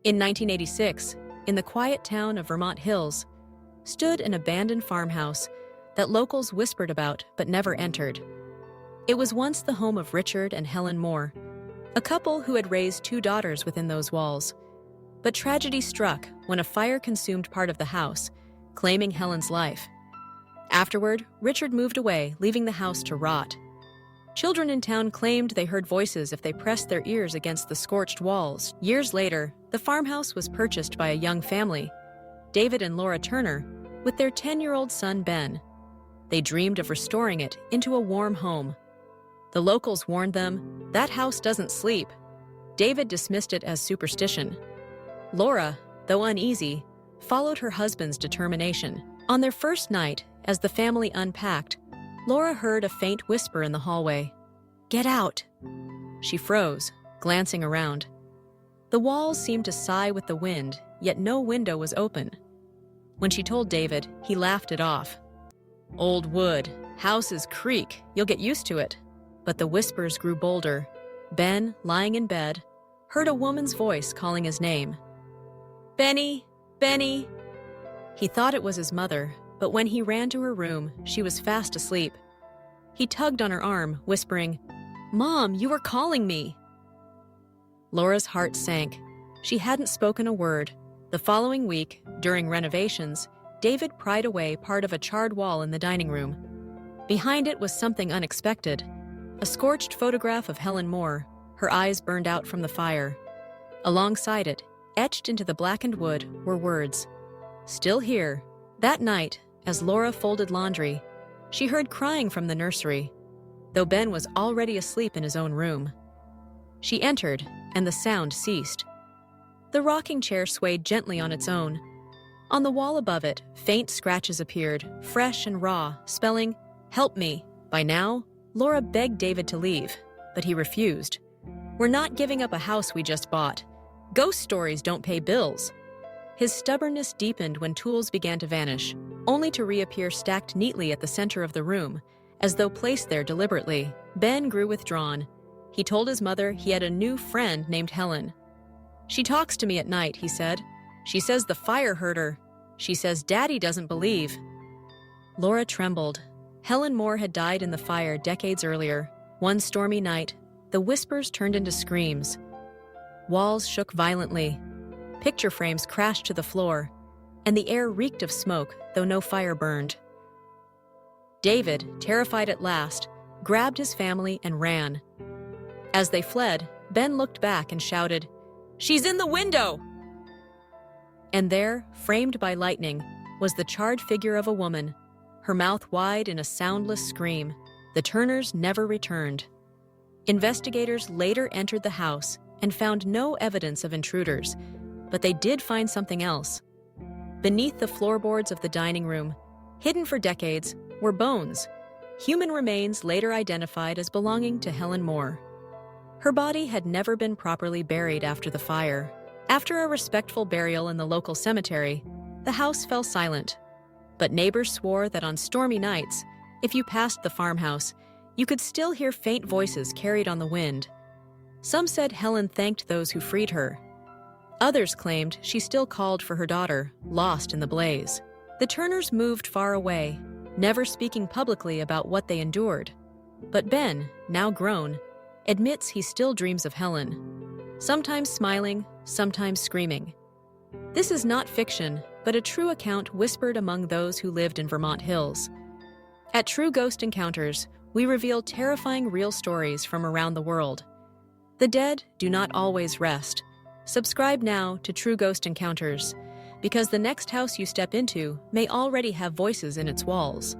In 1986, in the quiet town of Vermont Hills, stood an abandoned farmhouse that locals whispered about but never entered. It was once the home of Richard and Helen Moore, a couple who had raised 2 daughters within those walls. But tragedy struck when a fire consumed part of the house, claiming Helen's life. Afterward, Richard moved away, leaving the house to rot. Children in town claimed they heard voices if they pressed their ears against the scorched walls. Years later, the farmhouse was purchased by a young family, David and Laura Turner, with their 10-year-old son Ben. They dreamed of restoring it into a warm home. The locals warned them, "That house doesn't sleep." David dismissed it as superstition. Laura, though uneasy, followed her husband's determination. On their first night, as the family unpacked, Laura heard a faint whisper in the hallway. "Get out!" She froze, glancing around. The walls seemed to sigh with the wind, yet no window was open. When she told David, he laughed it off. "Old wood, houses creak, you'll get used to it." But the whispers grew bolder. Ben, lying in bed, heard a woman's voice calling his name. "Benny, Benny!" He thought it was his mother, but when he ran to her room, she was fast asleep. He tugged on her arm, whispering, "Mom, you were calling me!" Laura's heart sank. She hadn't spoken a word. The following week, during renovations, David pried away part of a charred wall in the dining room. Behind it was something unexpected. A scorched photograph of Helen Moore, her eyes burned out from the fire. Alongside it, etched into the blackened wood, were words, "Still here." That night, as Laura folded laundry, she heard crying from the nursery, though Ben was already asleep in his own room. She entered, and the sound ceased. The rocking chair swayed gently on its own. On the wall above it, faint scratches appeared, fresh and raw, spelling, "Help me." By now, Laura begged David to leave, but he refused. "We're not giving up a house we just bought. Ghost stories don't pay bills." His stubbornness deepened when tools began to vanish, only to reappear stacked neatly at the center of the room, as though placed there deliberately. Ben grew withdrawn. He told his mother he had a new friend named Helen. "She talks to me at night," he said. "She says the fire hurt her. She says Daddy doesn't believe." Laura trembled. Helen Moore had died in the fire decades earlier. One stormy night, the whispers turned into screams. Walls shook violently. Picture frames crashed to the floor, and the air reeked of smoke, though no fire burned. David, terrified at last, grabbed his family and ran. As they fled, Ben looked back and shouted, "She's in the window!" And there, framed by lightning, was the charred figure of a woman, her mouth wide in a soundless scream. The Turners never returned. Investigators later entered the house and found no evidence of intruders, but they did find something else. Beneath the floorboards of the dining room, hidden for decades, were bones, human remains later identified as belonging to Helen Moore. Her body had never been properly buried after the fire. After a respectful burial in the local cemetery, the house fell silent. But neighbors swore that on stormy nights, if you passed the farmhouse, you could still hear faint voices carried on the wind. Some said Helen thanked those who freed her. Others claimed she still called for her daughter, lost in the blaze. The Turners moved far away, never speaking publicly about what they endured. But Ben, now grown, admits he still dreams of Helen, sometimes smiling, sometimes screaming. This is not fiction, but a true account whispered among those who lived in Vermont Hills. At True Ghost Encounters, we reveal terrifying real stories from around the world. The dead do not always rest. Subscribe now to True Ghost Encounters, because the next house you step into may already have voices in its walls.